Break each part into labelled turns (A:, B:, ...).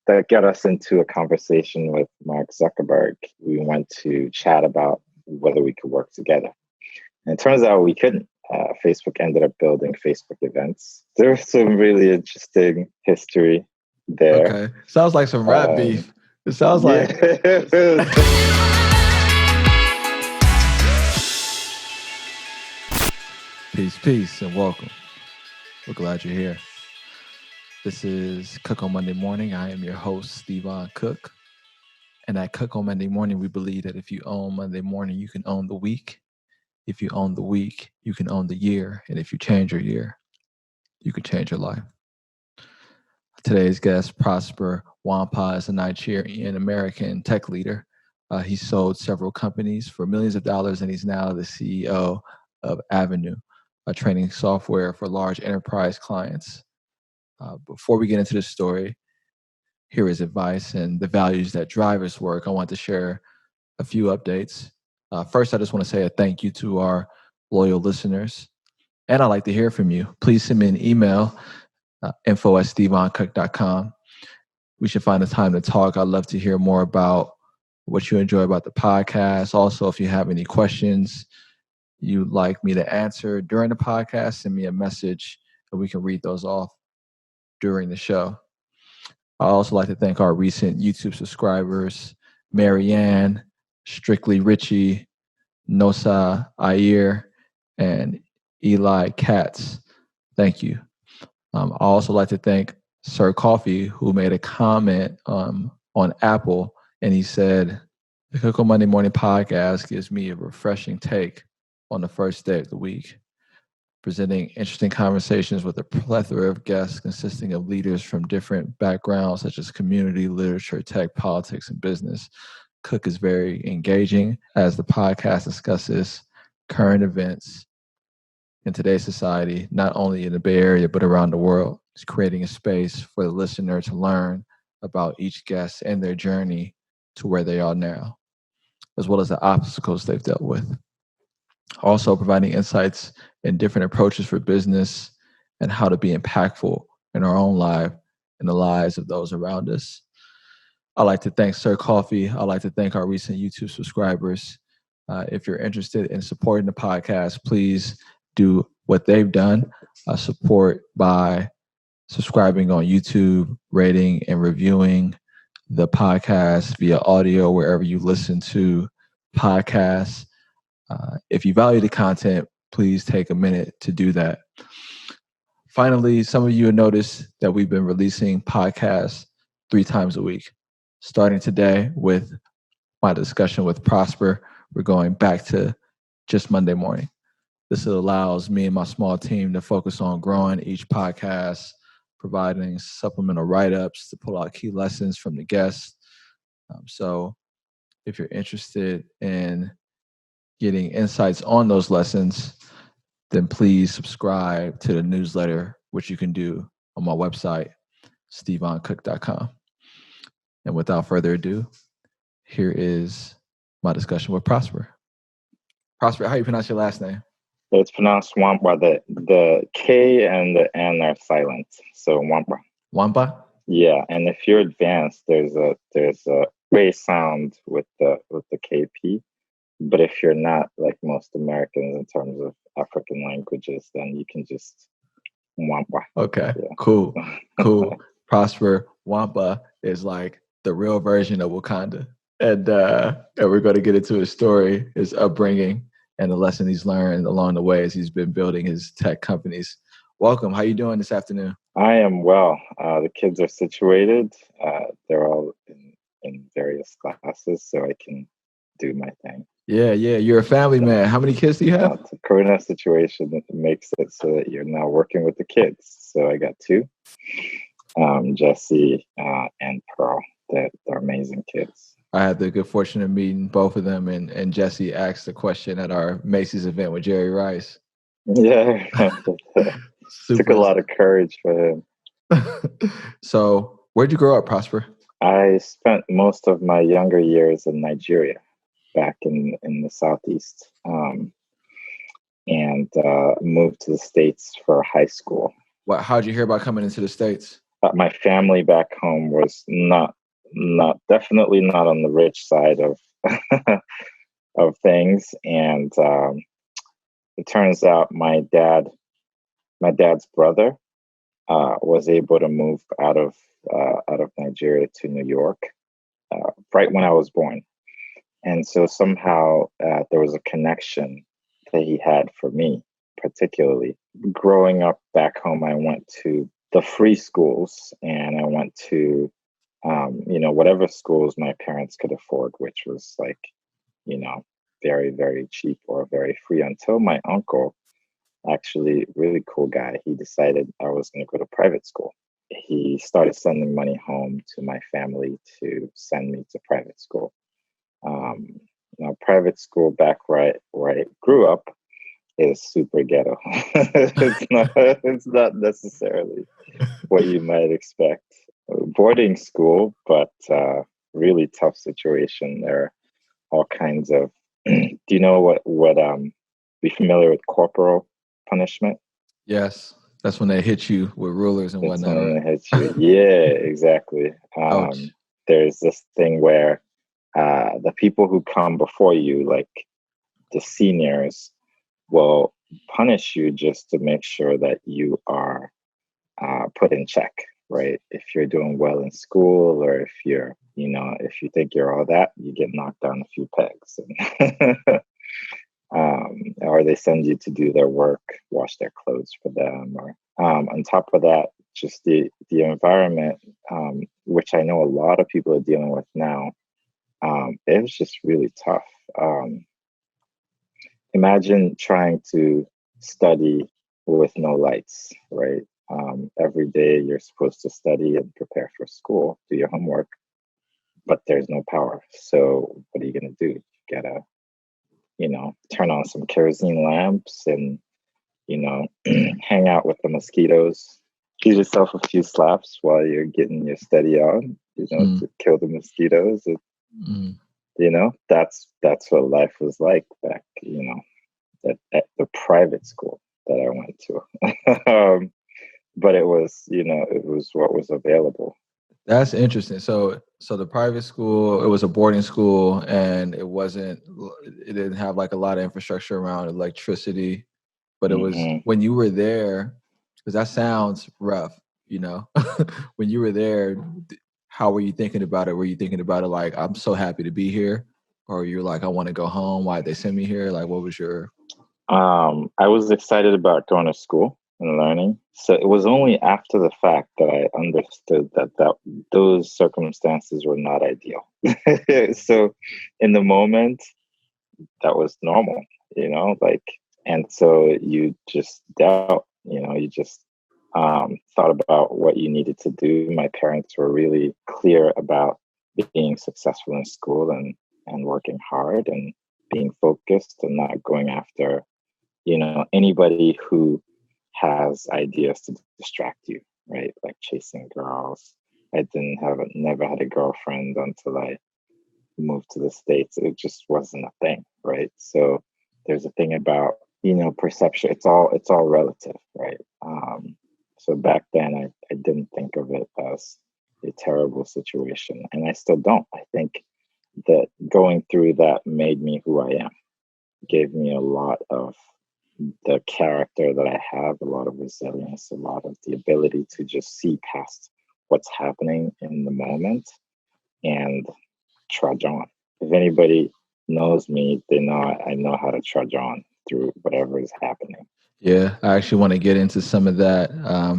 A: that got us into a conversation with Mark Zuckerberg. We went to chat about whether we could work together. And it turns out we couldn't. Facebook ended up building Facebook events. There's some really interesting history there.
B: Okay. Sounds like some rap beef. It sounds like. Peace, and welcome. We're glad you're here. This is Cook on Monday Morning. I am your host, Stevon Cook. And at Cook on Monday Morning, we believe that if you own Monday morning, you can own the week. If you own the week, you can own the year. And if you change your year, you can change your life. Today's guest, Prosper Nwankpa, is a Nigerian American tech leader. He sold several companies for millions of dollars, and he's now the CEO of Avanoo, a training software for large enterprise clients. Before we get into this story, here is advice and the values that drive his work. I want to share a few updates. First, I just want to say a thank you to our loyal listeners. And I'd like to hear from you. Please send me an email, info@stevoncook.com. We should find a time to talk. I'd love to hear more about what you enjoy about the podcast. Also, if you have any questions you'd like me to answer during the podcast, send me a message and we can read those off during the show. I'd also like to thank our recent YouTube subscribers, Marianne, Strictly Richie, Nosa Ayer, and Eli Katz. Thank you. I'd also like to thank Sir Coffee, who made a comment on Apple, and he said, the Cook on Monday Morning podcast gives me a refreshing take on the first day of the week, presenting interesting conversations with a plethora of guests consisting of leaders from different backgrounds such as community, literature, tech, politics, and business. Cook is very engaging as the podcast discusses current events in today's society, not only in the Bay Area, but around the world. It's creating a space for the listener to learn about each guest and their journey to where they are now, as well as the obstacles they've dealt with. Also providing insights and different approaches for business and how to be impactful in our own life and the lives of those around us. I'd like to thank Sir Coffee. I'd like to thank our recent YouTube subscribers. If you're interested in supporting the podcast, please do what they've done. Support by subscribing on YouTube, rating and reviewing the podcast via audio wherever you listen to podcasts. If you value the content, please take a minute to do that. Finally, some of you have noticed that we've been releasing podcasts 3 times a week. Starting today with my discussion with Prosper, we're going back to just Monday morning. This allows me and my small team to focus on growing each podcast, providing supplemental write-ups to pull out key lessons from the guests. So if you're interested in getting insights on those lessons, then please subscribe to the newsletter, which you can do on my website, stevoncook.com. And without further ado, here is my discussion with Prosper. Prosper, how do you pronounce your last name?
A: It's pronounced Nwankpa. The K and the N are silent, so Nwankpa.
B: Nwankpa?
A: Yeah, and if you're advanced, there's a ray sound with the KP. But if you're not like most Americans in terms of African languages, then you can just Nwankpa.
B: Okay, yeah. Cool. Prosper Nwankpa is like the real version of Wakanda. And we're going to get into his story, his upbringing, and the lesson he's learned along the way as he's been building his tech companies. Welcome. How are you doing this afternoon?
A: I am well. The kids are situated. They're all in various classes, so I can do my thing.
B: Yeah. You're a family man. How many kids do you have?
A: It's a Corona situation that makes it so that you're now working with the kids. So I got 2, Jesse and Pearl. They're amazing kids.
B: I had the good fortune of meeting both of them, and Jesse asked the question at our Macy's event with Jerry Rice.
A: Yeah, took a lot of courage for him.
B: So, where'd you grow up, Prosper?
A: I spent most of my younger years in Nigeria, back in the Southeast, and moved to the States for high school.
B: How'd you hear about coming into the States?
A: my family back home was definitely not on the rich side of of things. And it turns out my dad's brother, was able to move out of Nigeria to New York right when I was born. And so somehow there was a connection that he had for me, particularly. Growing up back home, I went to the free schools, and I went to, whatever schools my parents could afford, which was like, you know, very, very cheap or very free, until my uncle, actually really cool guy, he decided I was going to go to private school. He started sending money home to my family to send me to private school. Um, Private school back where I grew up is super ghetto. It's not necessarily what you might expect. Boarding school, but really tough situation. There are all kinds of. Do you know what be familiar with corporal punishment?
B: Yes, that's when they hit you with rulers and
A: That's
B: whatnot,
A: when
B: right?
A: it hits you. Yeah, exactly.
B: Ouch.
A: There's this thing where the people who come before you, like the seniors, will punish you just to make sure that you are put in check, right? If you're doing well in school, or if you're, if you think you're all that, you get knocked down a few pegs. Or they send you to do their work, wash their clothes for them. Or on top of that, just the environment, which I know a lot of people are dealing with now. It was just really tough. Imagine trying to study with no lights, right? Every day you're supposed to study and prepare for school, do your homework, but there's no power. So what are you going to do? You gotta, turn on some kerosene lamps and, hang out with the mosquitoes. Give yourself a few slaps while you're getting your study on, to kill the mosquitoes.
B: Mm.
A: That's what life was like back, at the private school that I went to. But it was, it was what was available.
B: That's interesting. So the private school, it was a boarding school, and it didn't have like a lot of infrastructure around electricity, but it was
A: Hmm.
B: when you were there, because that sounds rough, when you were there, how were you thinking about it? Were you thinking about it like, I'm so happy to be here? Or you're like, I want to go home. Why'd they send me here? Like, what was your...
A: I was excited about going to school and learning. So it was only after the fact that I understood that those circumstances were not ideal. So in the moment, that was normal, like, and so you just doubt, you just thought about what you needed to do. My parents were really clear about being successful in school and working hard and being focused and not going after, anybody who has ideas to distract you, right? Like chasing girls. I never had a girlfriend until I moved to the States. It just wasn't a thing, right? So there's a thing about, perception. It's all relative, right? So back then I didn't think of it as a terrible situation. And I still don't. I think that going through that made me who I am, gave me a lot of the character that I have, a lot of resilience, a lot of the ability to just see past what's happening in the moment and trudge on. If anybody knows me, they know I know how to trudge on through whatever is happening.
B: Yeah, I actually want to get into some of that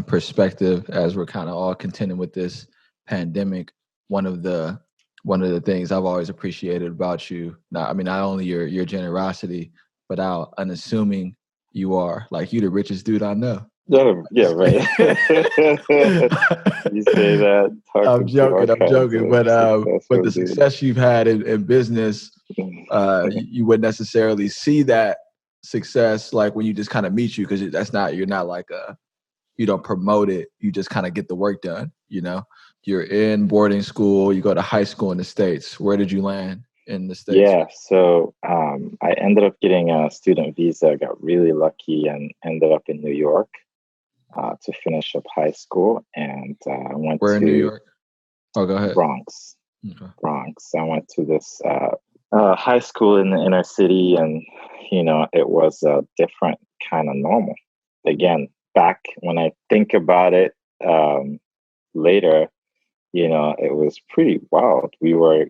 B: perspective as we're kind of all contending with this pandemic. One of the one of the things I've always appreciated about you, not only your generosity, but how unassuming you are. Like, you the richest dude I know.
A: Yeah, right. You say that
B: I'm
A: talking to all
B: joking. I'm
A: kinds
B: joking.
A: of
B: But
A: successful
B: the
A: dudes.
B: success you've had in business, you wouldn't necessarily see that success like when you just kind of meet you, because you're not like you don't promote it. You just kind of get the work done. You're in boarding school. You go to high school in the States. Where did you land in the States?
A: Yeah, so I ended up getting a student visa. Got really lucky and ended up in New York. to finish up high school, and I went
B: Where in New
A: to
B: York? Oh, go ahead.
A: Bronx.
B: Okay.
A: Bronx. I went to this high school in the inner city, and it was a different kind of normal. Again, back when I think about it later, it was pretty wild. We were,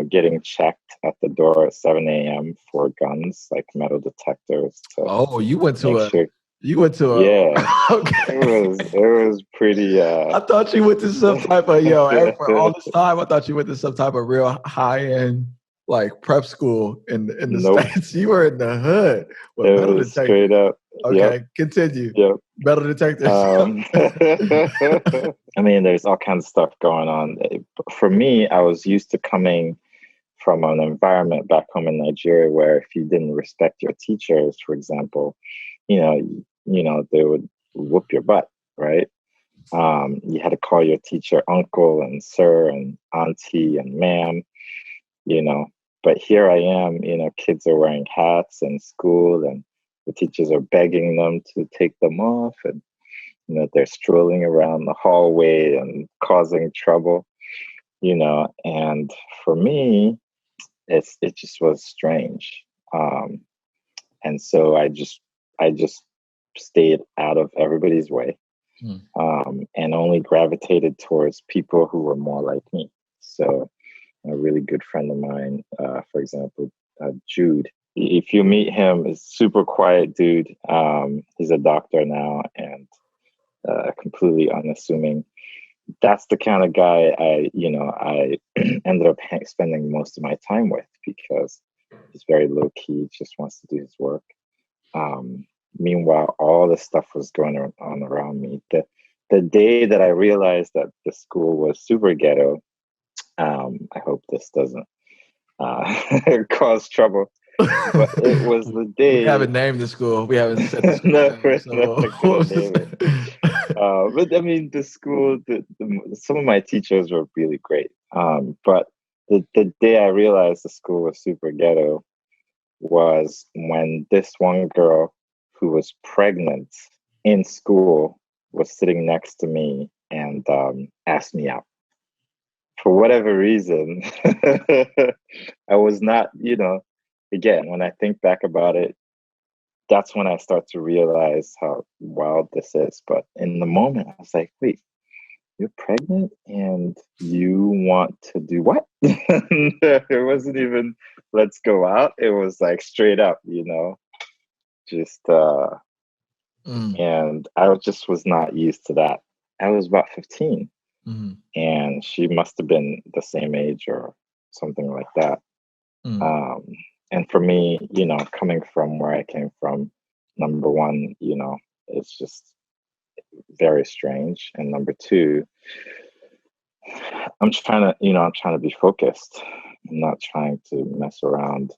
A: getting checked at the door at 7 a.m. for guns, like metal detectors, to
B: Oh, you went to
A: make
B: a.
A: sure.
B: You went to a.
A: Yeah,
B: Okay.
A: it was pretty.
B: I thought you went to some type of for all this time. I thought you went to some type of real high end like prep school in the
A: Nope.
B: States. You were in the hood with
A: It
B: metal
A: was straight
B: detectors.
A: up. Yep.
B: Okay, continue.
A: Yep.
B: Metal detectors.
A: I mean, there's all kinds of stuff going on. For me, I was used to coming from an environment back home in Nigeria where if you didn't respect your teachers, for example, they would whoop your butt, right? You had to call your teacher uncle and sir and auntie and ma'am, you know. But here I am, kids are wearing hats in school, and the teachers are begging them to take them off, and they're strolling around the hallway and causing trouble, and for me, it just was strange. And so I just stayed out of everybody's way, and only gravitated towards people who were more like me. So a really good friend of mine, for example, Jude. If you meet him, he's a super quiet dude. He's a doctor now, and completely unassuming. That's the kind of guy I ended up spending most of my time with, because he's very low key, just wants to do his work. Meanwhile, all this stuff was going on around me. The day that I realized that the school was super ghetto, I hope this doesn't cause trouble, but it was the
B: We
A: day.
B: haven't named the school. We haven't said the school
A: No,
B: name.
A: we're
B: So
A: not gonna name it. But I mean, the school, some of my teachers were really great. But the day I realized the school was super ghetto was when this one girl who was pregnant in school was sitting next to me and asked me out. For whatever reason, I was not, again, when I think back about it, that's when I start to realize how wild this is. But in the moment, I was like, wait, you're pregnant and you want to do what? It wasn't even, let's go out. It was like straight up, just, and I just was not used to that. I was about 15. And she must have been the same age or something like that. And for me, coming from where I came from, number one, it's just very strange. And number two, I'm trying to be focused. I'm not trying to mess around.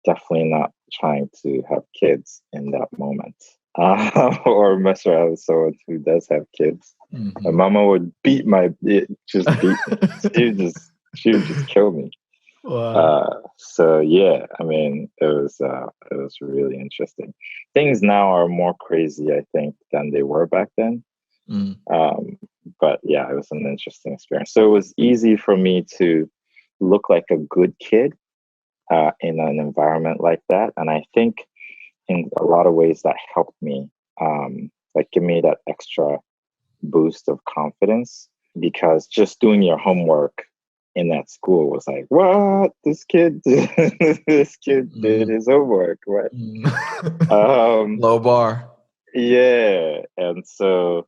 A: Definitely not trying to have kids in that moment. Or mess around with someone who does have kids. My mama would beat just beat me. She would just kill me.
B: Wow.
A: So yeah, I mean, it was really interesting. Things now are more crazy, I think, than they were back then. But yeah, it was an interesting experience. So it was easy for me to look like a good kid in an environment like that, and I think in a lot of ways that helped me, like give me that extra boost of confidence, because just doing your homework in that school was like, what? This kid, this kid did his homework, right?
B: Low bar.
A: Yeah, and so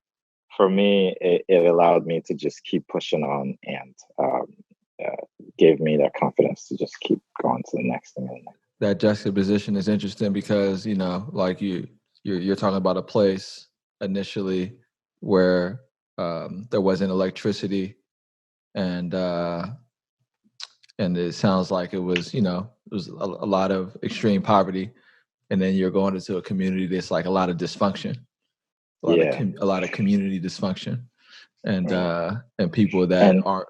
A: for me, it allowed me to just keep pushing on, and gave me that confidence to just keep going to the next thing and the next.
B: That juxtaposition is interesting because like you're talking about a place initially where there wasn't electricity, and it sounds like it was a lot of extreme poverty, and then you're going into a community that's like a lot of dysfunction, a lot of community dysfunction, and people that
A: And
B: aren't.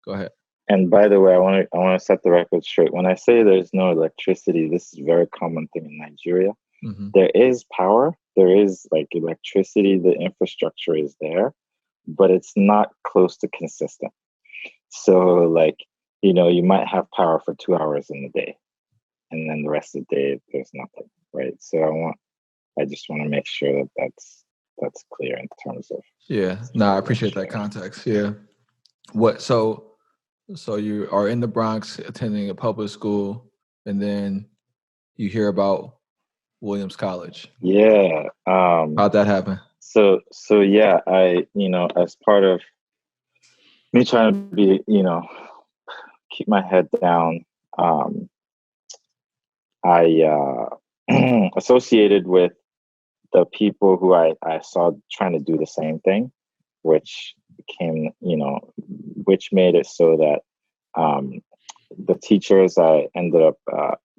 B: Go ahead.
A: and by the way, I want to set the record straight. When I say there's no electricity, this is a very common thing in Nigeria.
B: Mm-hmm.
A: There is power, there is like electricity, the infrastructure is there, but it's not close to consistent. So like, you might have power for 2 hours in the day, and then the rest of the day there's nothing, right? So I just want to make sure that that's clear in terms of
B: Yeah. No, I appreciate that context. Yeah. What? So you are in the Bronx attending a public school, and then you hear about Williams College.
A: Yeah.
B: How'd that happen?
A: So yeah, as part of me trying to be, keep my head down, I associated with the people who I saw trying to do the same thing, which became, which made it so that the teachers I ended up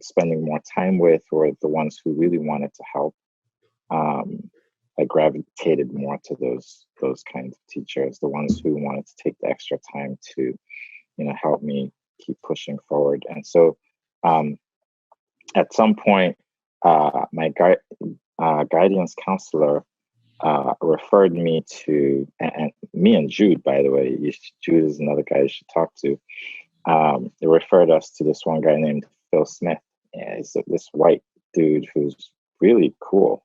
A: spending more time with were the ones who really wanted to help. I gravitated more to those kinds of teachers, the ones who wanted to take the extra time to, help me keep pushing forward. And so, at some point, my guidance counselor referred me to, and me and Jude, by the way, Jude is another guy you should talk to. They referred us to this one guy named Phil Smith. And he's this white dude who's really cool.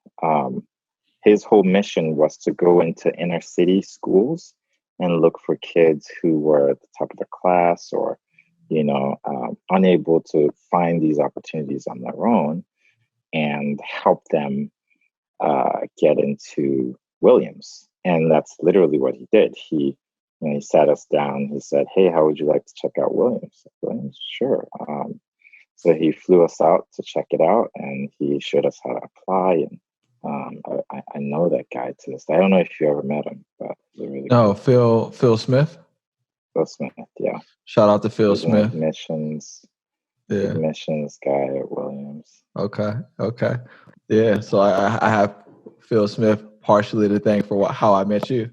A: His whole mission was to go into inner city schools and look for kids who were at the top of the class or, unable to find these opportunities on their own and help them get into Williams. And that's literally what he did. He sat us down. He said, "Hey, how would you like to check out Williams?" Williams, sure. So he flew us out to check it out, and he showed us how to apply. And I know that guy to this day. I don't know if you ever met him, but he's a really
B: No,
A: cool
B: Phil Smith.
A: Phil Smith, yeah.
B: Shout out to Phil
A: He's an
B: Smith.
A: admissions guy at Williams.
B: Okay. Yeah. So I have Phil Smith partially to thank for how I met you.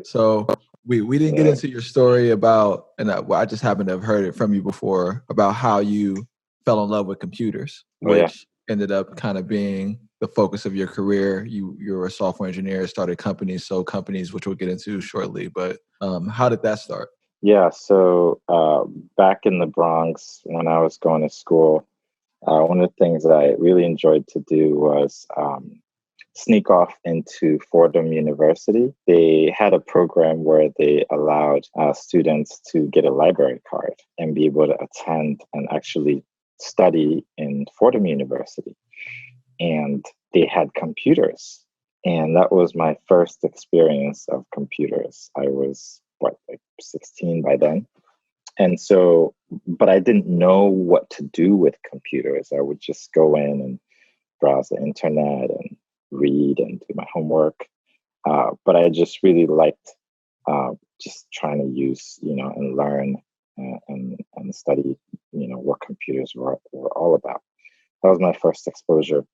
B: So we didn't get into your story about, and I just happened to have heard it from you before about how you fell in love with computers, which ended up kind of being the focus of your career. You were a software engineer, started companies, which we'll get into shortly. But how did that start?
A: Yeah, so back in the Bronx when I was going to school, one of the things that I really enjoyed to do was sneak off into Fordham University. They had a program where they allowed students to get a library card and be able to attend and actually study in Fordham University. And they had computers. And that was my first experience of computers. I was, like 16 by then. And so, but I didn't know what to do with computers. I would just go in and browse the internet and read and do my homework. But I just really liked just trying to use, and learn and study, what computers were all about. That was my first exposure.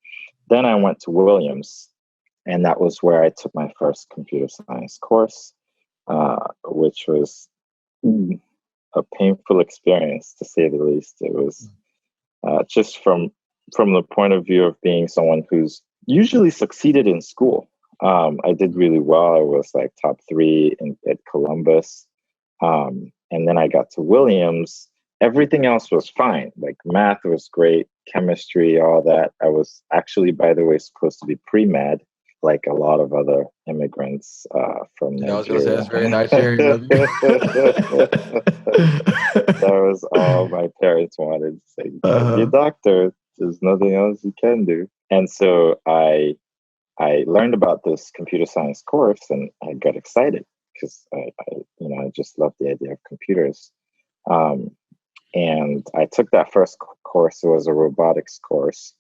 A: Then I went to Williams, and that was where I took my first computer science course, which was a painful experience, to say the least. It was just from the point of view of being someone who's usually succeeded in school. I did really well. I was like top 3 at Columbus. And then I got to Williams. Everything else was fine. Like math was great, chemistry, all that. I was actually, by the way, supposed to be pre-med, like a lot of other immigrants from Nigeria.
B: I was going to say, that's very Nigerian of you.
A: That was all my parents wanted. To say, be a doctor. There's nothing else you can do. And so I learned about this computer science course, and I got excited because I just loved the idea of computers. And I took that first course. It was a robotics course,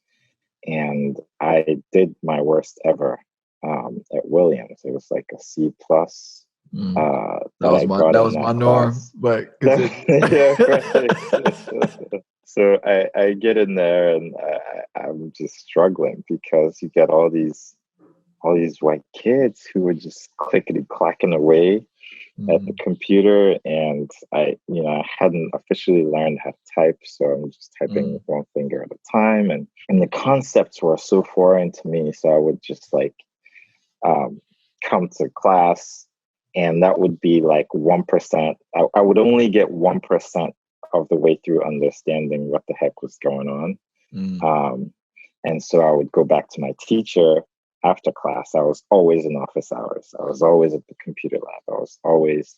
A: and I did my worst ever at Williams. It was like a C plus.
B: That was my norm, but
A: yeah, right. So I get in there, and I'm just struggling because you get all these white kids who are just clickety clacking away at the computer, and and I hadn't officially learned how to type, so I'm just typing with one finger at a time, and the concepts were so foreign to me. So I would just come to class, and that would be like 1%. I would only get 1% of the way through understanding what the heck was going on. And so I would go back to my teacher after class. I was always in office hours. I was always at the computer lab. I was always,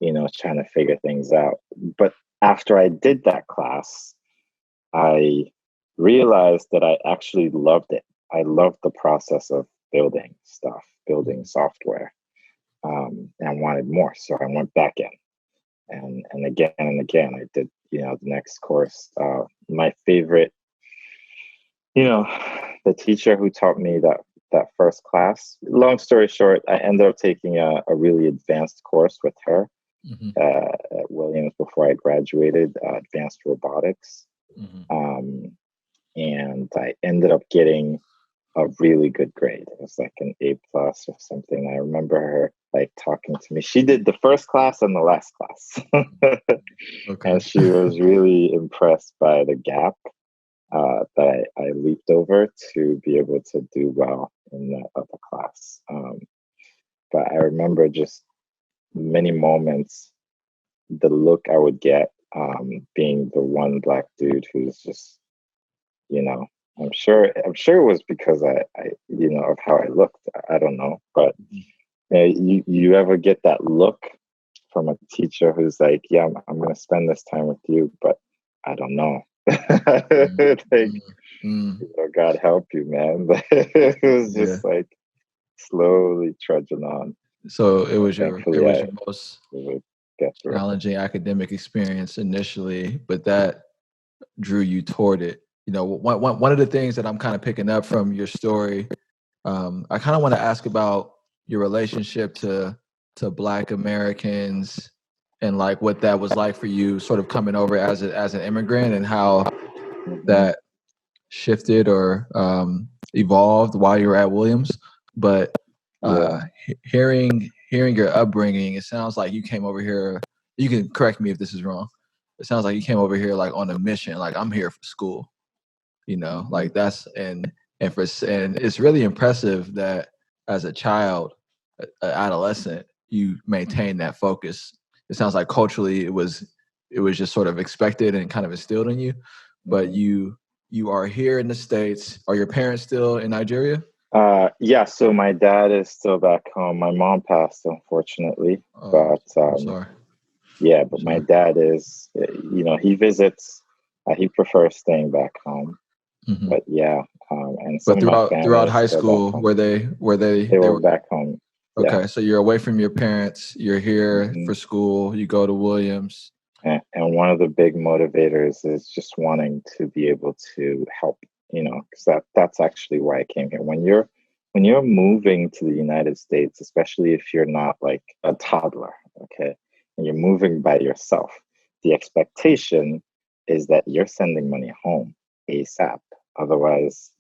A: trying to figure things out. But after I did that class, I realized that I actually loved it. I loved the process of building stuff, building software, and I wanted more. So I went back in, and again and again, I did, the next course. My favorite, the teacher who taught me that first class, long story short, I ended up taking a really advanced course with her at Williams before I graduated, advanced robotics. And I ended up getting a really good grade. It was like an A+ or something. I remember her talking to me. She did the first class and the last class.
B: Okay.
A: And she was really impressed by the gap that I leaped over to be able to do well in the other class. But I remember just many moments, the look I would get, being the one Black dude who's just, I'm sure it was because I of how I looked. I don't know, but you ever get that look from a teacher who's like, yeah, I'm going to spend this time with you, but I don't know. God help you, man. It was just slowly trudging on.
B: So it was your most
A: get through
B: challenging academic experience initially, but that drew you toward it. One of the things that I'm kind of picking up from your story, I kind of want to ask about your relationship to Black Americans and what that was like for you, sort of coming over as an immigrant, and how that shifted or evolved while you were at Williams. But hearing your upbringing, it sounds like you came over here. You can correct me if this is wrong. It sounds like you came over here on a mission. I'm here for school. That's and it's really impressive that as a child, an adolescent, you maintain that focus. It sounds like culturally it was just sort of expected and kind of instilled in you, but you are here in the States. Are your parents still in Nigeria?
A: Yeah, so my dad is still back home. My mom passed, unfortunately. But
B: I'm sorry.
A: Yeah, but my dad is, he visits. He prefers staying back home. But yeah, and some
B: but throughout high school, they
A: were back home.
B: Okay, so you're away from your parents. You're here for school. You go to Williams.
A: And one of the big motivators is just wanting to be able to help, because that's actually why I came here. When you're moving to the United States, especially if you're not like a toddler, okay, and you're moving by yourself, the expectation is that you're sending money home ASAP. Otherwise,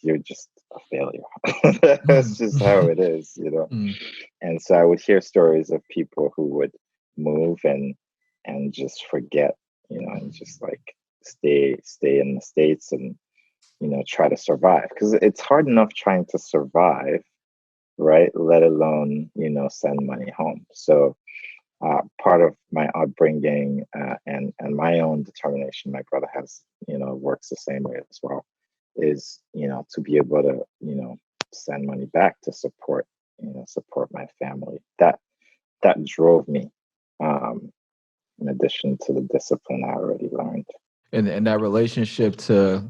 A: you're just a failure. That's just how it is, And so I would hear stories of people who would move and just forget, and just stay in the States and, try to survive. Because it's hard enough trying to survive, right? Let alone, send money home. So part of my upbringing and my own determination, my brother has, works the same way as well, is, to be able to, send money back to support my family. That drove me, in addition to the discipline I already learned.
B: And that relationship to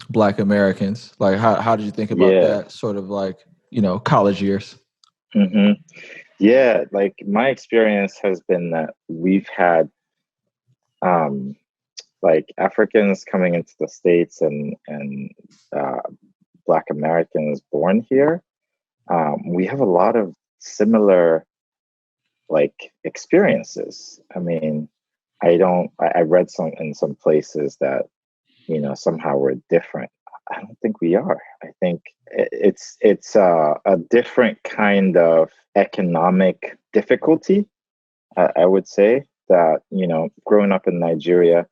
B: Black Americans, how did you think about that sort of college years?
A: Yeah, my experience has been that we've had Africans coming into the States and Black Americans born here. We have a lot of similar experiences. I mean, I read in some places that, somehow we're different. I don't think we are. I think it's a different kind of economic difficulty. I would say that, growing up in Nigeria,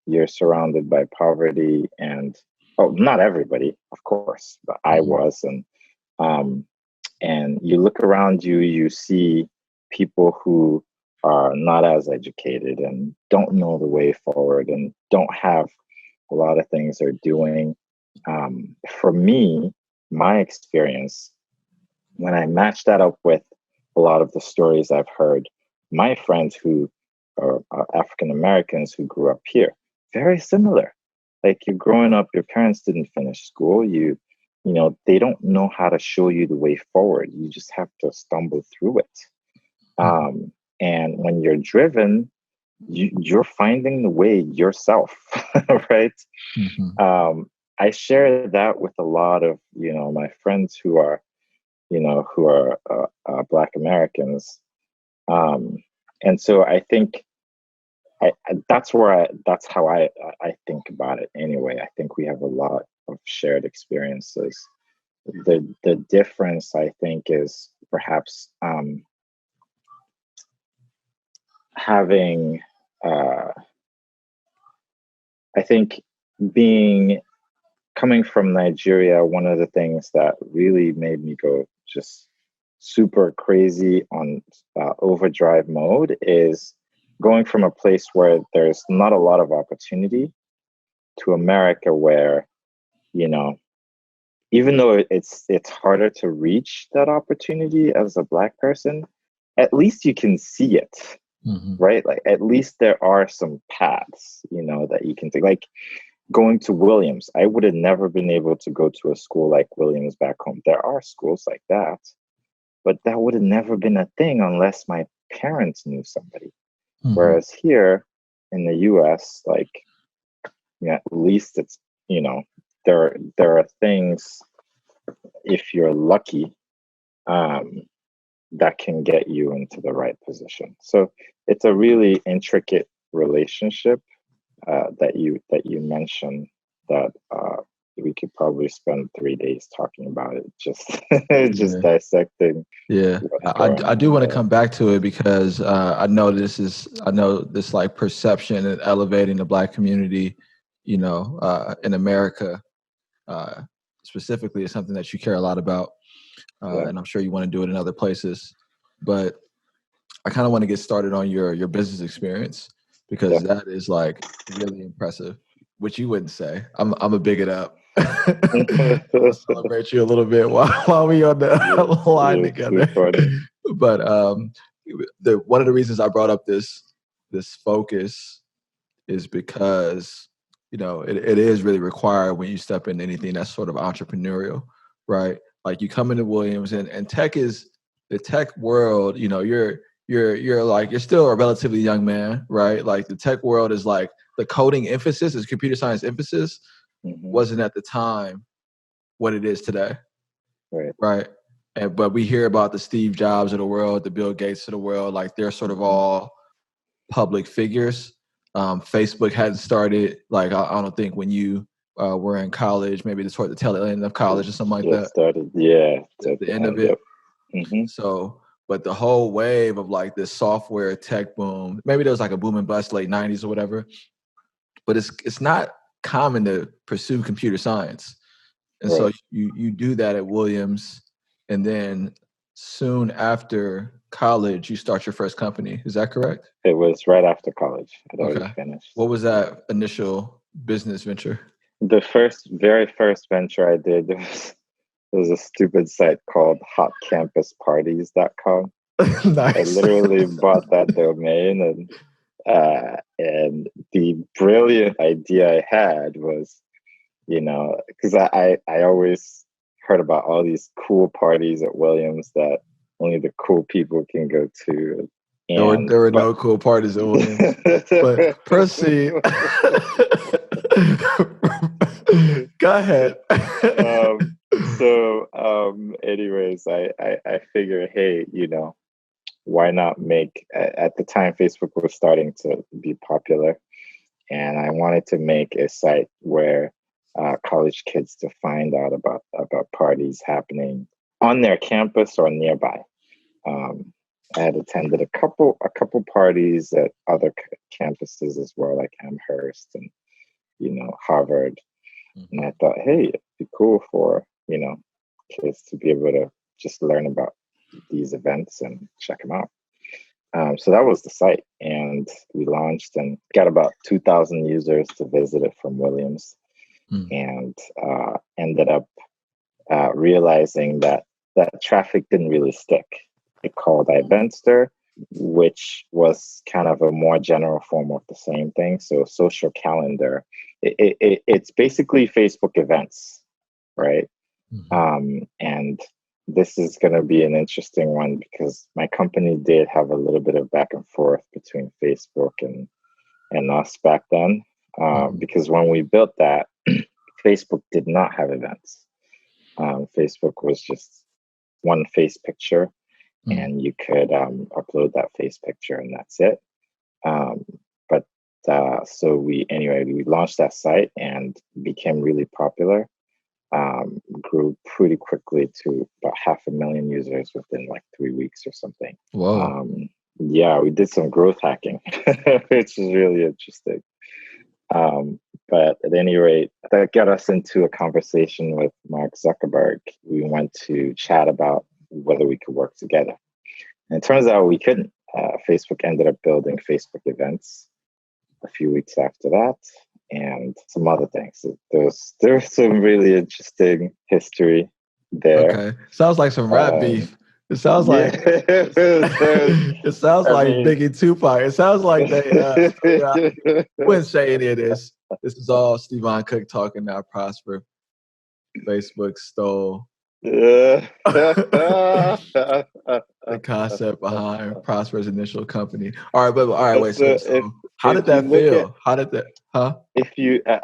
A: you're surrounded by poverty and, oh, not everybody, of course, but I
B: Mhm.
A: was. Um, and you look around you, you see people who are not as educated and don't know the way forward and don't have a lot of things they're doing. For me, my experience, when I match that up with a lot of the stories I've heard, my friends who are African Americans who grew up here, very similar. Like, you're growing up, your parents didn't finish school. They don't know how to show you the way forward. You just have to stumble through it.
B: Mhm.
A: And when you're driven, you're finding the way yourself, right?
B: Mhm.
A: I share that with a lot of, my friends who are Black Americans. Um, and so I think that's how I think about it anyway. I think we have a lot of shared experiences. The difference, I think, is perhaps having, uh, I think, being coming from Nigeria, one of the things that really made me go just super crazy on overdrive mode is going from a place where there's not a lot of opportunity to America, where, you know, even though it's harder to reach that opportunity as a Black person, at least you can see it,
B: Mhm.
A: right? Like, at least there are some paths, that you can take. Like, going to Williams, I would have never been able to go to a school like Williams back home. There are schools like that, but that would have never been a thing unless my parents knew somebody.
B: Mhm.
A: Whereas here in the US, like, at least it's, there are things, if you're lucky, um, that can get you into the right position. So it's a really intricate relationship that you mentioned that we could probably spend 3 days talking about it, just just
B: Yeah.
A: dissecting
B: Yeah,
A: what's
B: I
A: going
B: I do
A: on
B: want to
A: there.
B: come back to it because I know this like perception and elevating the Black community, in America uh, specifically is something that you care a lot about,
A: Yeah,
B: and I'm sure you want to do it in other places. But I kind of want to get started on your business experience
A: yeah.
B: because that is like really impressive, which you wouldn't say. I'm a big it up. I'm gonna celebrate you a little bit while we on the line
A: You're too
B: together.
A: funny.
B: But the one of the reasons I brought up this focus is because it is really required when you step into anything that's sort of entrepreneurial, right? Like you come into Williams and tech is the tech world. You're still a relatively young man, right? Like the tech world is like the coding emphasis, is computer science emphasis
A: Hmm.
B: wasn't at the time what it is today,
A: Right.
B: right? But we hear about the Steve Jobs of the world, the Bill Gates of the world, like they're sort of
A: Hmm.
B: all public figures. Facebook hadn't started, like I don't think when you were in college, maybe toward the tail end of college or
A: Just
B: something like
A: just
B: that,
A: started. Yeah, it's at
B: the
A: the
B: end of
A: end.
B: it.
A: Yep. Hmm.
B: So, but the whole wave of like this software tech boom, maybe there was like a boom and bust late '90s or whatever, but it's not common to pursue computer science. And so
A: Right.
B: you do that at Williams, and then soon after college, you start your first company. Is that correct?
A: It was right after college. I'd already
B: Okay.
A: finished.
B: What was that initial business venture?
A: The very first venture I did was a stupid site called hotcampusparties.com. I
B: Nice.
A: literally bought that domain, and the brilliant idea I had was, because I always heard about all these cool parties at Williams that only the cool people can go to,
B: There were
A: but
B: no cool parties at Williams. But proceed. Go ahead.
A: anyways, I figure, hey, why not make, at the time Facebook was starting to be popular, and I wanted to make a site where college kids to find out about parties happening on their campus or nearby. Um, I had attended a couple parties at other campuses as well, like Amherst and Harvard. And I thought, hey, it'd be cool for kids to be able to just learn about these events and check them out. So that was the site, and we launched and got about 2,000 users to visit it from Williams, and ended up realizing that traffic didn't really stick. It called Eventster, which was kind of a more general form of the same thing. So social calendar, it's basically Facebook events, right? And this is going to be an interesting one because my company did have a little bit of back and forth between Facebook and us back then. Because when we built that, Facebook did not have events. Facebook was just one face picture, and you could upload that face picture, and that's it. So we launched that site and became really popular. Grew pretty quickly to about 500,000 users within like 3 weeks or something.
B: Whoa.
A: Yeah, we did some growth hacking, which is really interesting. But at any rate, that got us into a conversation with Mark Zuckerberg. We went to chat about whether we could work together. And it turns out we couldn't. Facebook ended up building Facebook events a few weeks after that, and some other things. There's some really interesting history there.
B: Okay. Sounds like some rap beef. It sounds like it sounds like Biggie Tupac. It sounds like they wouldn't say any of this. This is all Stevon Cook talking now. Prosper. Facebook stole the concept behind Prosper's initial company. All right, wait. So how did that feel? How did that? Huh?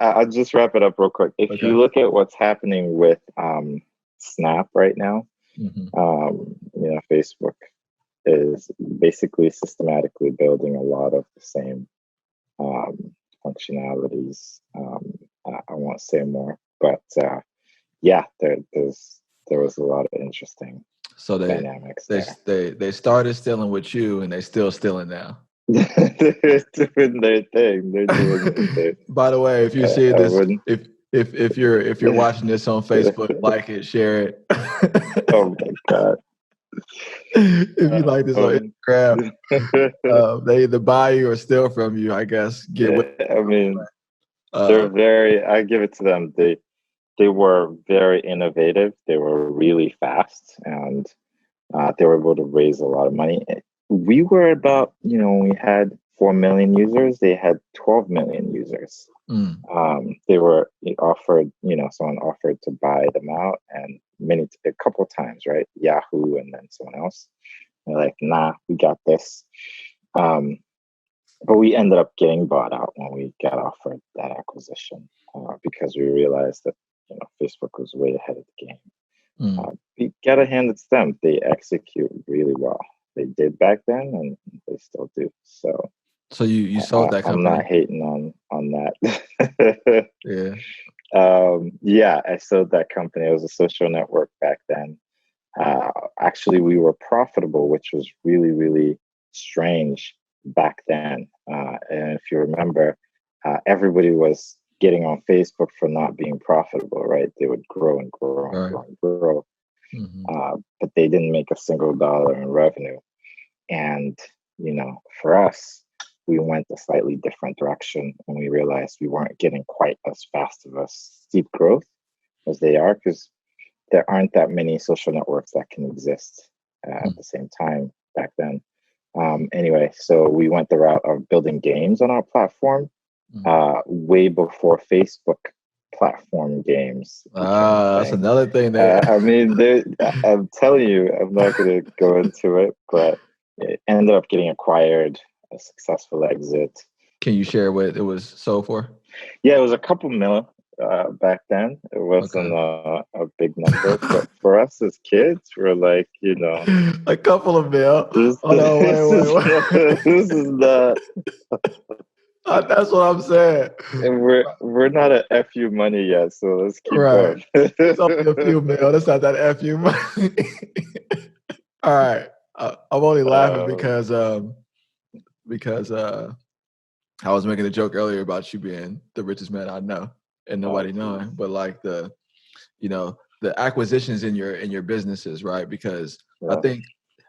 A: I'll just wrap it up real quick. If you look at what's happening with Snap right now, Facebook is basically systematically building a lot of the same functionalities. I won't say more, but yeah, there was a lot of interesting dynamics.
B: They started stealing with you, and they still stealing now.
A: They're doing their thing.
B: By the way, if you see this, if you're watching this on Facebook, like it, share it.
A: Oh my God.
B: If you like this on Instagram, they either buy you or steal from you, I guess.
A: I give it to them. They were very innovative. They were really fast, and they were able to raise a lot of money. We were about, we had 4 million users. They had 12 million users. They were offered, someone offered to buy them out, and a couple of times, right? Yahoo and then someone else. They're like, nah, we got this. But we ended up getting bought out when we got offered that acquisition because we realized that Facebook was way ahead of the game. We gotta hand it to them. They execute really well. They did back then, and they still do. So
B: you sold that company.
A: I'm not hating on that.
B: Yeah.
A: I sold that company. It was a social network back then. Actually, we were profitable, which was really, really strange back then. And if you remember, everybody was getting on Facebook for not being profitable, right? They would grow and grow and grow. But they didn't make a single dollar in revenue. And, for us, we went a slightly different direction when we realized we weren't getting quite as fast of a steep growth as they are, because there aren't that many social networks that can exist at the same time back then. Anyway, so we went the route of building games on our platform way before Facebook platform games.
B: That's another thing that
A: I'm telling you, I'm not going to go into it, but it ended up getting acquired, a successful exit.
B: Can you share what it was sold for?
A: Yeah, it was a couple mil back then. It wasn't a big number, but for us as kids, we're like,
B: a couple of mil.
A: This is not.
B: That's what I'm saying.
A: And we're not at FU money yet, so let's keep
B: right.
A: going.
B: It's only a few mil. That's not that FU money. All right. I'm only laughing
A: Um,
B: because I was making a joke earlier about you being the richest man I know and nobody knowing, but like the acquisitions in your businesses, right? Because I
A: yeah.
B: think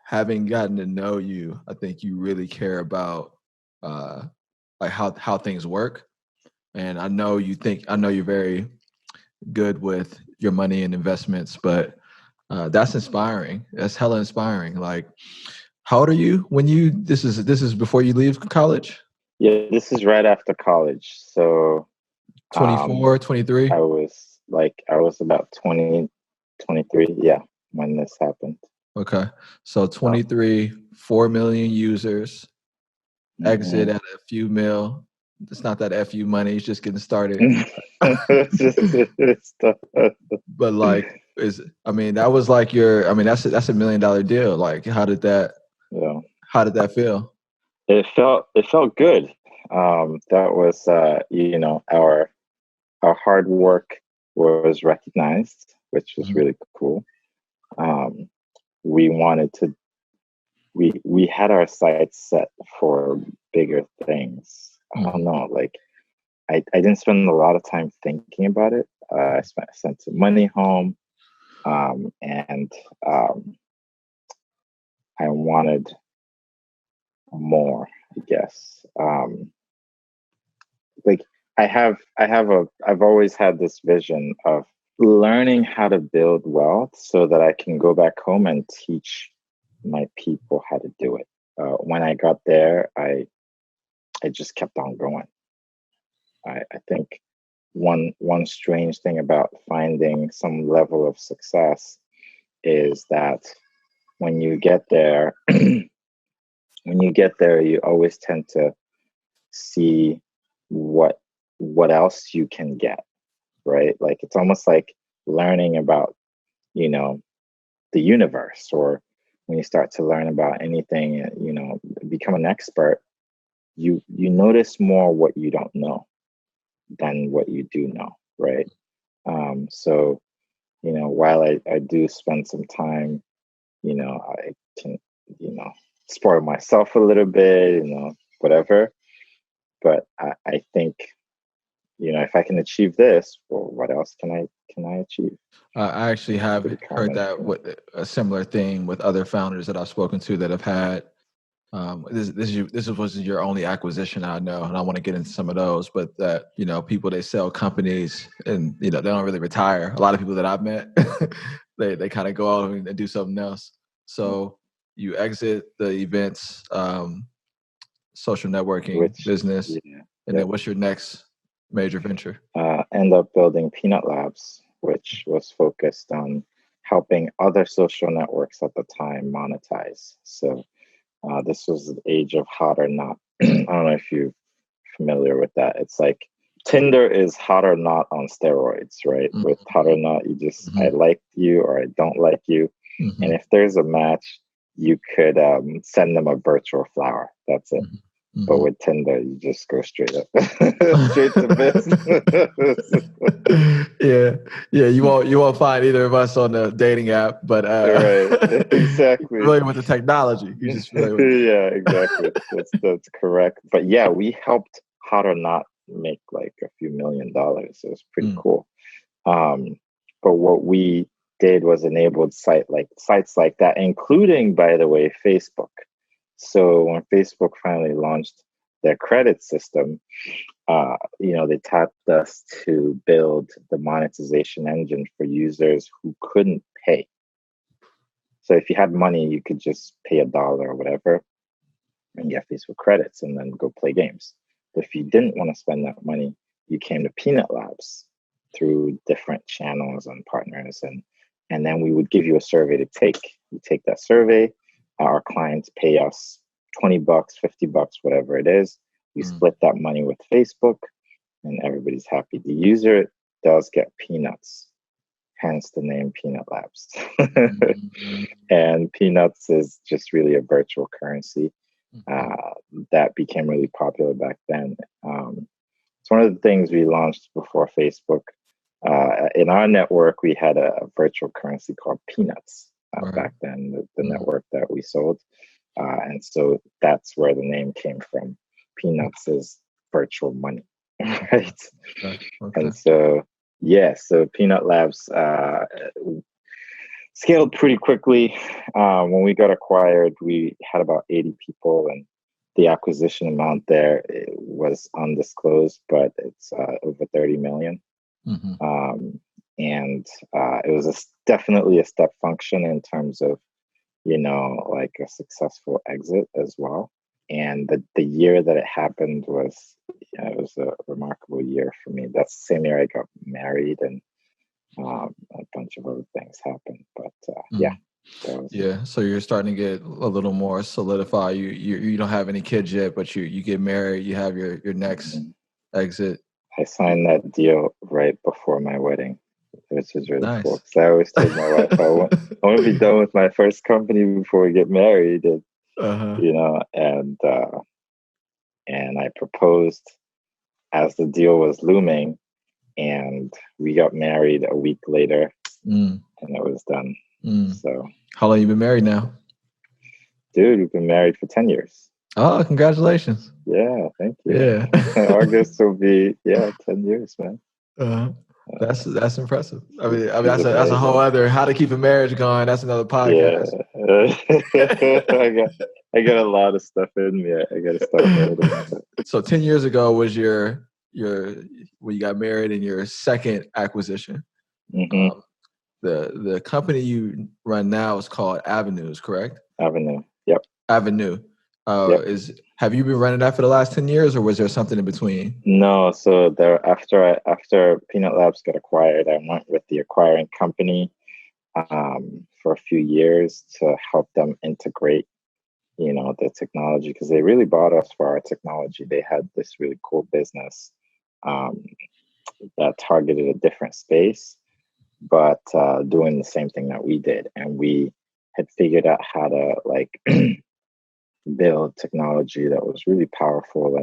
B: having gotten to know you, I think you really care about uh, like how things work. And I know you're very good with your money and investments, but that's inspiring. That's hella inspiring. Like, how old are you when you? This is before you leave college.
A: Yeah, this is right after college. So um,
B: 24, 23.
A: I was about 20, 23. Yeah, when this happened.
B: Okay, so
A: So,
B: 23, 4 million users. Exit
A: mhm.
B: at a few mil. It's not that FU money. It's just getting started.
A: It's just, it's tough.
B: But like, I mean, that was like that's a $1 million deal. Like,
A: Yeah.
B: how did that feel?
A: It felt good. That was our hard work was recognized, which was
B: Mhm.
A: really cool. Um, we wanted to we had our sights set for bigger things. I don't
B: Mhm.
A: know, like I didn't spend a lot of time thinking about it. Sent some money home, and I wanted more, I guess. Like I've always had this vision of learning how to build wealth so that I can go back home and teach my people how to do it. When I got there, I just kept on going. I think one strange thing about finding some level of success is that when you get there, you always tend to see what else you can get, right? Like it's almost like learning about, you know, the universe, or when you start to learn about anything, become an expert, you notice more what you don't know than what you do know, right? So, while I do spend some time, I can, you know, spoil myself a little bit, whatever. But I think, if I can achieve this, well, what else can I achieve?
B: I actually
A: It's
B: have
A: pretty
B: heard
A: common.
B: that with a similar thing with other founders that I've spoken to that have had. This wasn't your only acquisition, I know, and I want to get into some of those. But that people, they sell companies, and they don't really retire. A lot of people that I've met, they kind of go out and do something else. So you exit the events, social networking
A: Which,
B: business,
A: yeah,
B: and
A: yep.
B: then what's your next major venture?
A: End up building Peanut Labs, which was focused on helping other social networks at the time monetize. So this was the age of hot or not. I don't know if you're familiar with that. It's like Tinder is hot or not on steroids, right? With hot or not, you just, I
B: Mm-hmm.
A: like you or I don't like you.
B: Mm-hmm.
A: And if there's a match, you could send them a virtual flower. That's it. But
B: Mm-hmm.
A: with Tinder, you just go straight up, straight to business.
B: Yeah, yeah. You won't find either of us on the dating app, but
A: Right,
B: you're
A: exactly.
B: familiar with the technology. You just familiar with it.
A: Yeah, exactly. That's correct. But yeah, we helped Hot or Not make like a few $1 million. It was pretty
B: Mm,
A: cool. Um, but what we did was enabled sites like that, including, by the way, Facebook. So when Facebook finally launched their credit system, they tapped us to build the monetization engine for users who couldn't pay. So if you had money, you could just pay $1 or whatever and get Facebook credits and then go play games. But if you didn't want to spend that money, you came to Peanut Labs through different channels and partners, and then we would give you a survey to take. You take that survey, our clients pay us $20, $50, whatever it is. We
B: mm,
A: split that money with Facebook, and everybody's happy. The user does get peanuts, hence the name Peanut Labs.
B: mm,
A: And peanuts is just really a virtual currency
B: mm,
A: that became really popular back then. It's one of the things we launched before Facebook. In our network, we had a virtual currency called Peanuts. back then, the network that we sold. And so that's where the name came from. Peanuts is virtual money, right?
B: Okay.
A: And so, so Peanut Labs scaled pretty quickly. When we got acquired, we had about 80 people, and the acquisition amount there was undisclosed, but it's over 30 million. And it was definitely a step function in terms of, like a successful exit as well. And the year that it happened was, it was a remarkable year for me. That's the same year I got married, and a bunch of other things happened. But
B: yeah. So you're starting to get a little more solidified. You don't have any kids yet, but you get married. You have your next exit.
A: I signed that deal right before my wedding, which is really cool.
B: Nice.
A: Because I always told my wife I want to be done with my first company before we get married, and and I proposed as the deal was looming, and we got married a week later, and it was done. So,
B: how long you been married now?
A: Dude, we've been married for 10 years.
B: Oh, congratulations.
A: Yeah, thank you.
B: Yeah.
A: August will be 10 years, man.
B: That's impressive. I mean that's a whole other how to keep a marriage going. That's another podcast.
A: Yeah. I got a lot of stuff in me. I got to start building.
B: So 10 years ago was your when you got married and your second acquisition. The company you run now is called Avanoo, correct?
A: Avanoo. Yep.
B: Avanoo. Have you been running that for the last 10 years, or was there something in between?
A: No. So after Peanut Labs got acquired, I went with the acquiring company for a few years to help them integrate, the technology, because they really bought us for our technology. They had this really cool business that targeted a different space, but doing the same thing that we did. And we had figured out how to build technology that was really powerful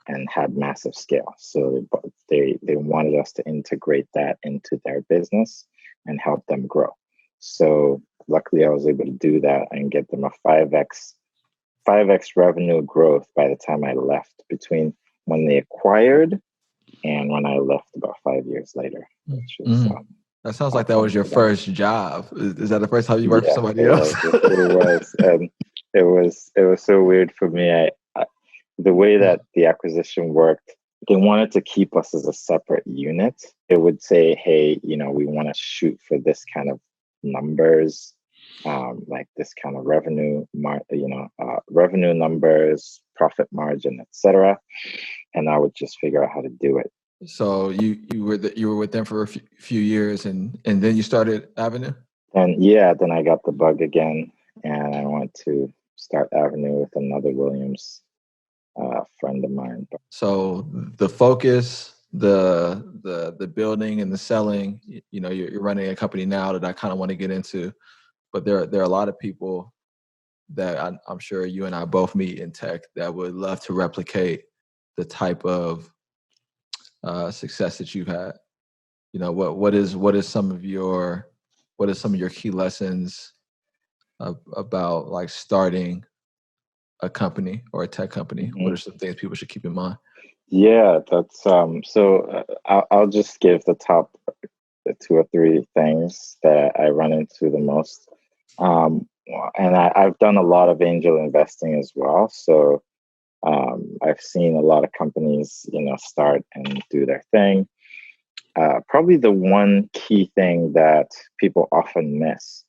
A: and had massive scale. So they wanted us to integrate that into their business and help them grow. So luckily I was able to do that and get them a 5x revenue growth by the time I left, between when they acquired and when I left about 5 years later.
B: That sounds like that was your first job. Is that the first time you worked for somebody else?
A: It was. And it was so weird for me. The way that the acquisition worked, they wanted to keep us as a separate unit. It would say, hey, we want to shoot for this kind of numbers, like this kind of revenue, revenue numbers, profit margin, etc. And I would just figure out how to do it.
B: So you were with them for a few years, and then you started Avanoo?
A: And then I got the bug again, and I went to start Avanoo with another Williams friend of mine.
B: So the focus, the building and the selling, you're running a company now that I kind of want to get into, but there are a lot of people that I'm sure you and I both meet in tech that would love to replicate the type of success that you've had. What is some of your key lessons about like starting a company or a tech company? What are some things people should keep in mind?
A: Yeah, that's so I'll just give the top 2 or 3 things that I run into the most. And I've done a lot of angel investing as well. So I've seen a lot of companies, start and do their thing. Probably the one key thing that people often miss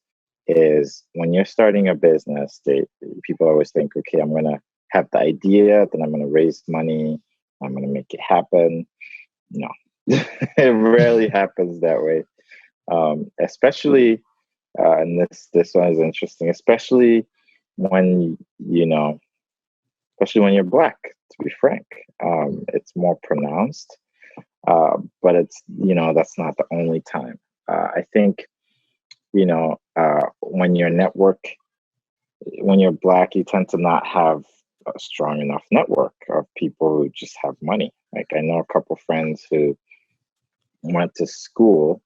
A: is when you're starting a business, people always think, okay, I'm going to have the idea, then I'm going to raise money, I'm going to make it happen. No, it rarely happens that way. Especially, and this one is interesting, especially when, especially when you're Black, to be frank. It's more pronounced, but it's, that's not the only time. I think, when you're Black, you tend to not have a strong enough network of people who just have money. Like I know a couple friends who went to school,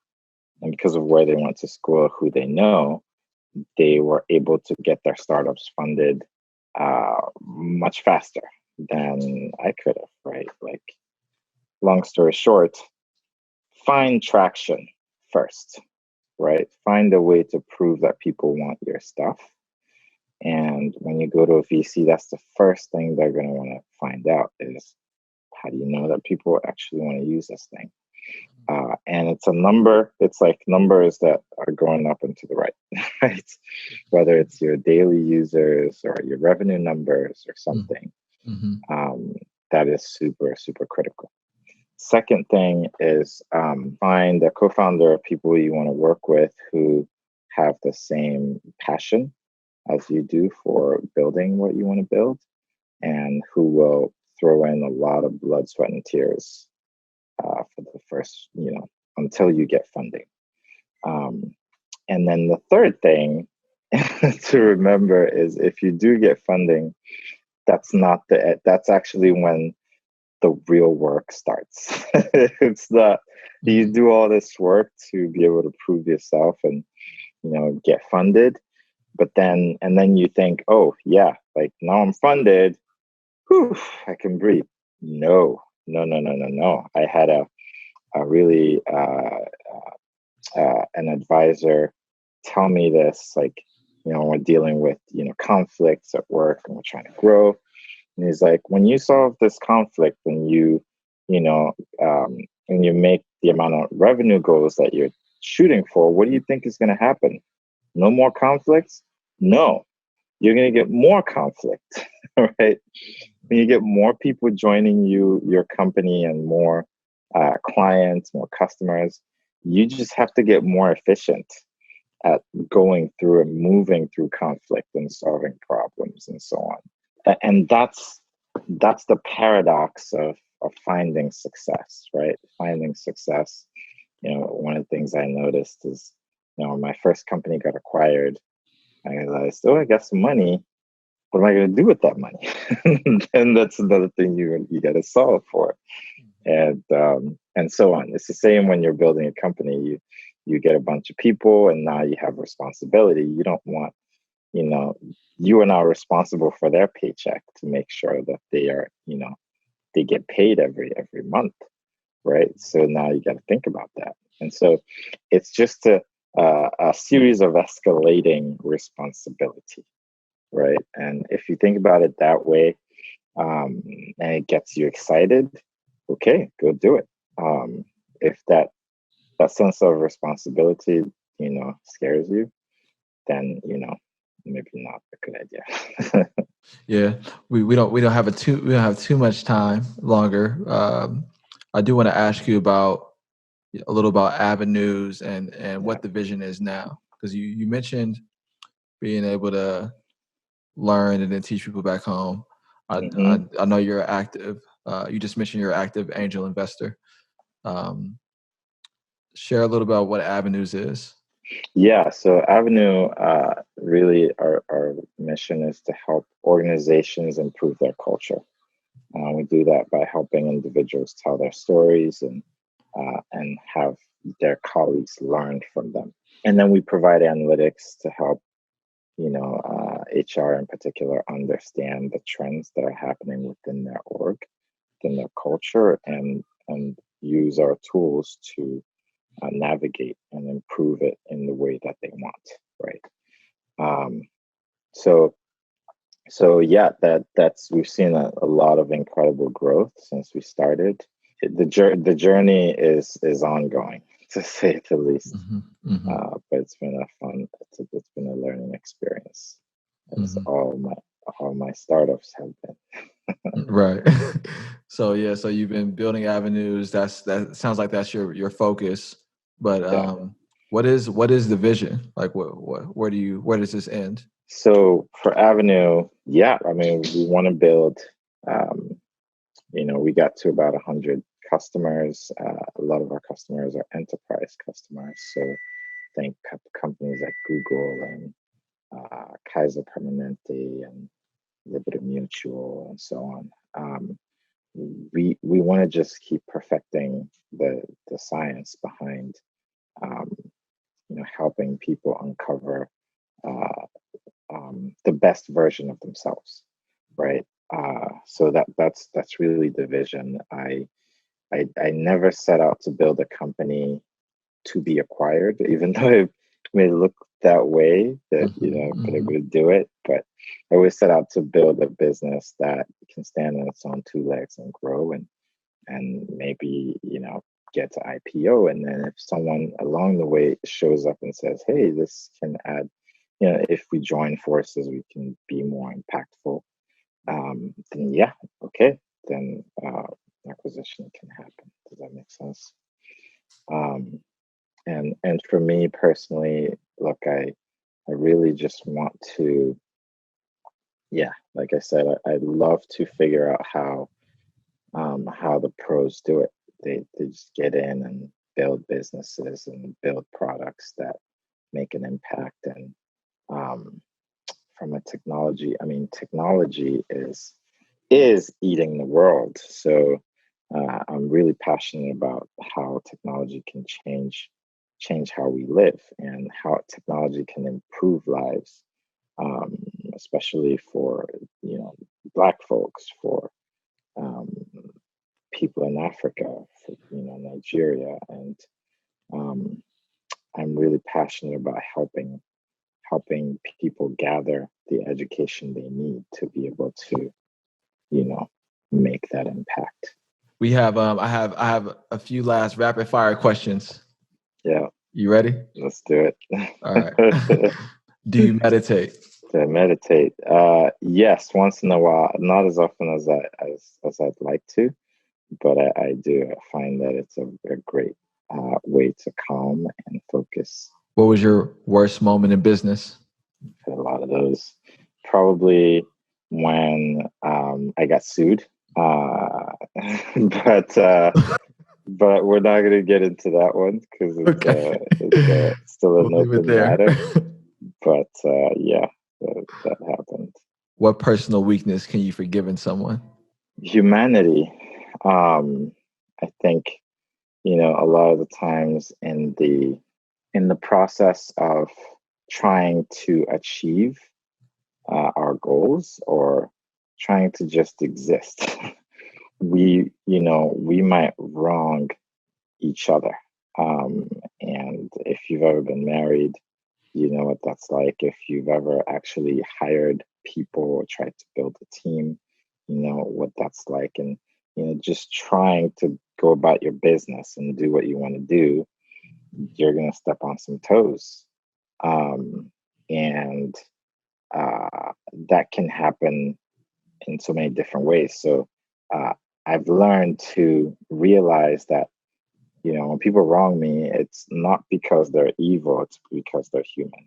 A: and because of where they went to school, who they know, they were able to get their startups funded much faster than I could have, right? Like, long story short, find traction first, right? Find a way to prove that people want your stuff. And when you go to a VC, that's the first thing they're going to want to find out is, how do you know that people actually want to use this thing? And it's a number. It's like numbers that are going up and to the right, right? Whether it's your daily users or your revenue numbers or something, that is super, super critical. Second thing is find a co-founder or people you want to work with who have the same passion as you do for building what you want to build, and who will throw in a lot of blood, sweat, and tears for the first, until you get funding. And then the third thing to remember is, if you do get funding, that's actually when the real work starts. It's not, you do all this work to be able to prove yourself and, get funded. But then you think, oh yeah, like now I'm funded, whew, I can breathe. No. I had a really an advisor tell me this, like, we're dealing with, conflicts at work and we're trying to grow. And he's like, when you solve this conflict and and you make the amount of revenue goals that you're shooting for, what do you think is going to happen? No more conflicts? No, you're going to get more conflict, right? When you get more people joining your company, and more clients, more customers, you just have to get more efficient at going through and moving through conflict and solving problems and so on. And that's the paradox of finding success, right? Finding success. One of the things I noticed is, when my first company got acquired, I realized, oh, I got some money. What am I going to do with that money? And that's another thing you got to solve for, and so on. It's the same when you're building a company. You get a bunch of people, and now you have responsibility. You don't want, you are now responsible for their paycheck to make sure that they are, they get paid every month, right? So now you got to think about that. And so it's just a series of escalating responsibility, right? And if you think about it that way, and it gets you excited, okay, go do it. If that sense of responsibility, scares you, then maybe not a good idea.
B: Yeah, we don't have too much time longer. I do want to ask you about a little about Avanoos and what the vision is now, because you mentioned being able to learn and then teach people back home. I know you're active. You just mentioned you're an active angel investor. Share a little about what Avanoos is.
A: Yeah, so Avanoo, really our mission is to help organizations improve their culture. We do that by helping individuals tell their stories and have their colleagues learn from them. And then we provide analytics to help, HR in particular, understand the trends that are happening within their org, within their culture, and use our tools to navigate and improve it in the way that they want, right? So yeah, that's we've seen a lot of incredible growth since we started. The journey is ongoing, to say the least. But it's been it's been a learning experience, as all my startups have been.
B: Right. So you've been building Avanoos. That sounds like that's your focus. But what is the vision? Like where does this end?
A: So for Avanoo, yeah, I mean, we want to build. We got to about 100 customers. A lot of our customers are enterprise customers. So think companies like Google and Kaiser Permanente and Liberty Mutual and so on. We want to just keep perfecting the science behind helping people uncover the best version of themselves, right? So that's really the vision. I never set out to build a company to be acquired, even though it may look that way, that that I would do it. But I always set out to build a business that can stand on its own two legs and grow, and maybe get to IPO. And then if someone along the way shows up and says, "Hey, this can add," if we join forces, we can be more impactful. Then yeah, okay, then acquisition can happen. Does that make sense? Um, and for me personally, look, I really just want to, yeah, like I said, I'd love to figure out how the pros do it. They just get in and build businesses and build products that make an impact. And from a technology, I mean, technology is eating the world. So I'm really passionate about how technology can change how we live and how technology can improve lives, um, especially for Black folks, for um, people in Africa, for Nigeria, and um, I'm really passionate about helping people gather the education they need to be able to make that impact.
B: We have I have a few last rapid fire questions.
A: Yeah.
B: You ready?
A: Let's do it.
B: All right. Do you meditate?
A: To meditate? Yes, once in a while. Not as often as I'd like to, but I do. I find that it's a great way to calm and focus.
B: What was your worst moment in business?
A: A lot of those. Probably when I got sued. But we're not going to get into that one because it's still an open matter. But yeah, that happened.
B: What personal weakness can you forgive in someone?
A: Humanity. I think a lot of the times in the process of trying to achieve our goals or trying to just exist, we might wrong each other. And if you've ever been married, you know what that's like. If you've ever actually hired people or tried to build a team, you know what that's like. And just trying to go about your business and do what you want to do, you're going to step on some toes. And that can happen in so many different ways. So I've learned to realize that, when people wrong me, it's not because they're evil, it's because they're human,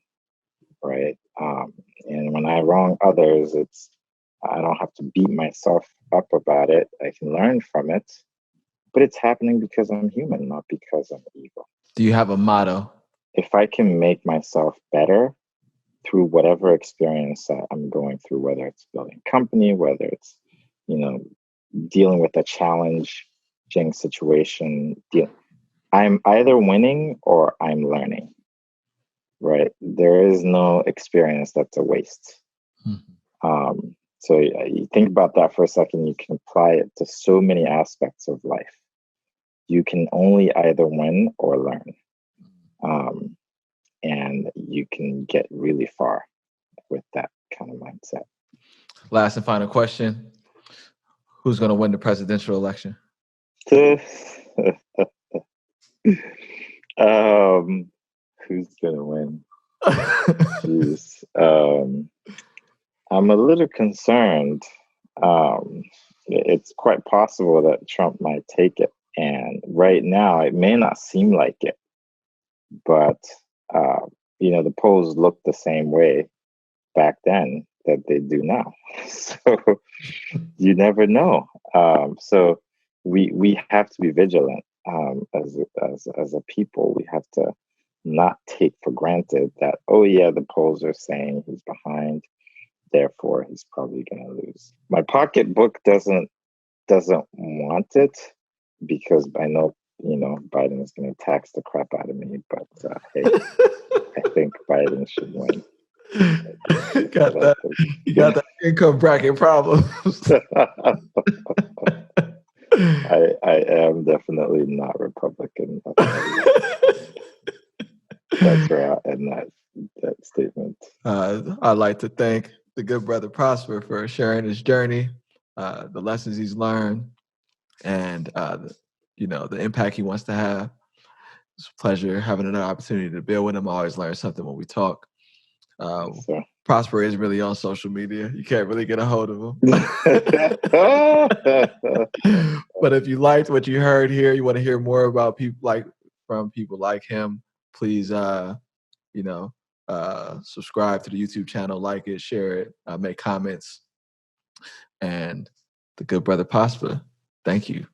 A: right? And when I wrong others, I don't have to beat myself up about it. I can learn from it, but it's happening because I'm human, not because I'm evil.
B: Do you have a motto?
A: If I can make myself better through whatever experience I'm going through, whether it's building a company, whether it's, dealing with a challenging situation, I'm either winning or I'm learning, right? There is no experience that's a waste. So you think about that for a second, you can apply it to so many aspects of life. You can only either win or learn. And you can get really far with that kind of mindset.
B: Last and final question. Who's going to win the presidential election?
A: Who's going to win? Jeez. I'm a little concerned. It's quite possible that Trump might take it. And right now, it may not seem like it, but, the polls look the same way back then that they do now. So you never know. So we have to be vigilant as a people. We have to not take for granted that, oh yeah, the polls are saying he's behind, therefore he's probably going to lose. My pocketbook doesn't want it because I know Biden is going to tax the crap out of me. But hey, I think Biden should win.
B: You got that income bracket problems.
A: I am definitely not Republican. That's where I'll end that statement.
B: I'd like to thank the good brother Prosper for sharing his journey, the lessons he's learned, and the impact he wants to have. It's a pleasure having another opportunity to build with him. I always learn something when we talk. Prosper is really on social media. You can't really get a hold of him. But if you liked what you heard here, you want to hear more about from people like him, please subscribe to the YouTube channel, like it, share it, make comments. And the good brother Prosper, thank you.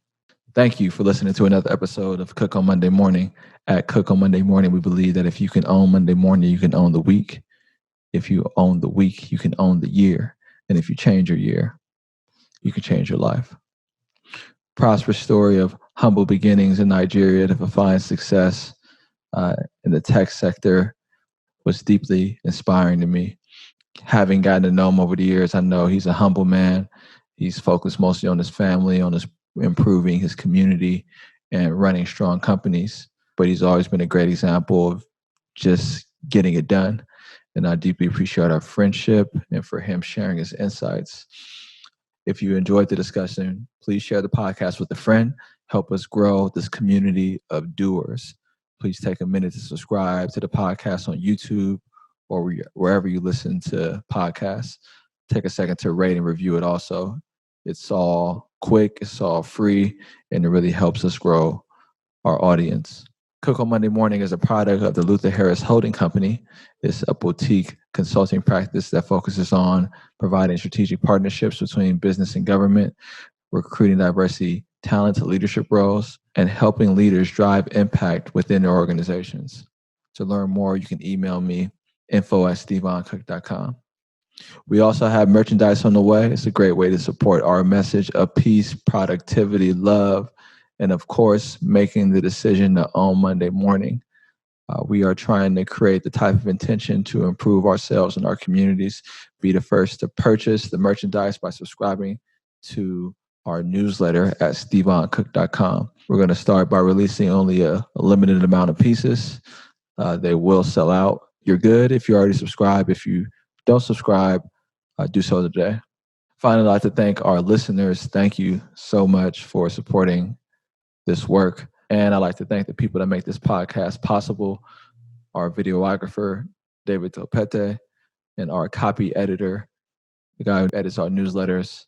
B: Thank you for listening to another episode of Cook on Monday Morning. At Cook on Monday Morning, we believe that if you can own Monday morning, you can own the week. If you own the week, you can own the year. And if you change your year, you can change your life. Prosper's story of humble beginnings in Nigeria to find success in the tech sector was deeply inspiring to me. Having gotten to know him over the years, I know he's a humble man. He's focused mostly on his family, on his improving his community and running strong companies. But he's always been a great example of just getting it done. And I deeply appreciate our friendship and for him sharing his insights. If you enjoyed the discussion, please share the podcast with a friend. Help us grow this community of doers. Please take a minute to subscribe to the podcast on YouTube or wherever you listen to podcasts. Take a second to rate and review it also. It's all quick, it's all free, and it really helps us grow our audience. Cook on Monday Morning is a product of the Luther Harris Holding Company. It's a boutique consulting practice that focuses on providing strategic partnerships between business and government, recruiting diversity talent to leadership roles, and helping leaders drive impact within their organizations. To learn more, you can email me, info@stevoncook.com. We also have merchandise on the way. It's a great way to support our message of peace, productivity, love, and of course, making the decision to own Monday morning. We are trying to create the type of intention to improve ourselves and our communities. Be the first to purchase the merchandise by subscribing to our newsletter at stevoncook.com. We're going to start by releasing only a limited amount of pieces. They will sell out. You're good if you already subscribe. If you don't subscribe, do so today. Finally, I'd like to thank our listeners. Thank you so much for supporting this work. And I'd like to thank the people that make this podcast possible, our videographer, David Topete, and our copy editor, the guy who edits our newsletters,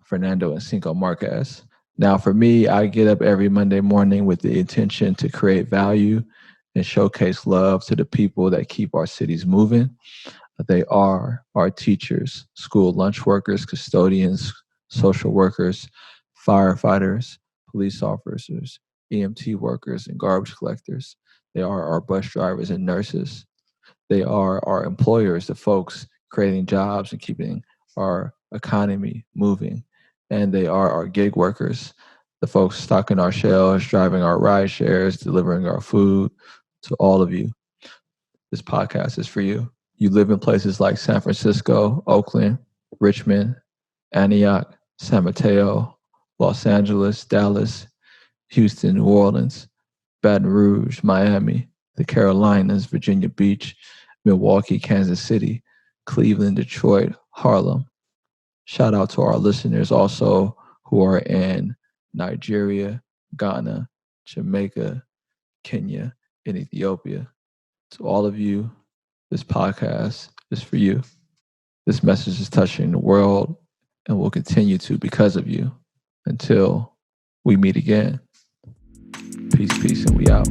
B: Fernando and Cinco Marquez. Now, for me, I get up every Monday morning with the intention to create value and showcase love to the people that keep our cities moving. They are our teachers, school lunch workers, custodians, social workers, firefighters, police officers, EMT workers, and garbage collectors. They are our bus drivers and nurses. They are our employers, the folks creating jobs and keeping our economy moving. And they are our gig workers, the folks stocking our shelves, driving our ride shares, delivering our food to all of you. This podcast is for you. You live in places like San Francisco, Oakland, Richmond, Antioch, San Mateo, Los Angeles, Dallas, Houston, New Orleans, Baton Rouge, Miami, the Carolinas, Virginia Beach, Milwaukee, Kansas City, Cleveland, Detroit, Harlem. Shout out to our listeners also who are in Nigeria, Ghana, Jamaica, Kenya, and Ethiopia. To all of you, this podcast is for you. This message is touching the world and will continue to because of you until we meet again. Peace, peace, and we out.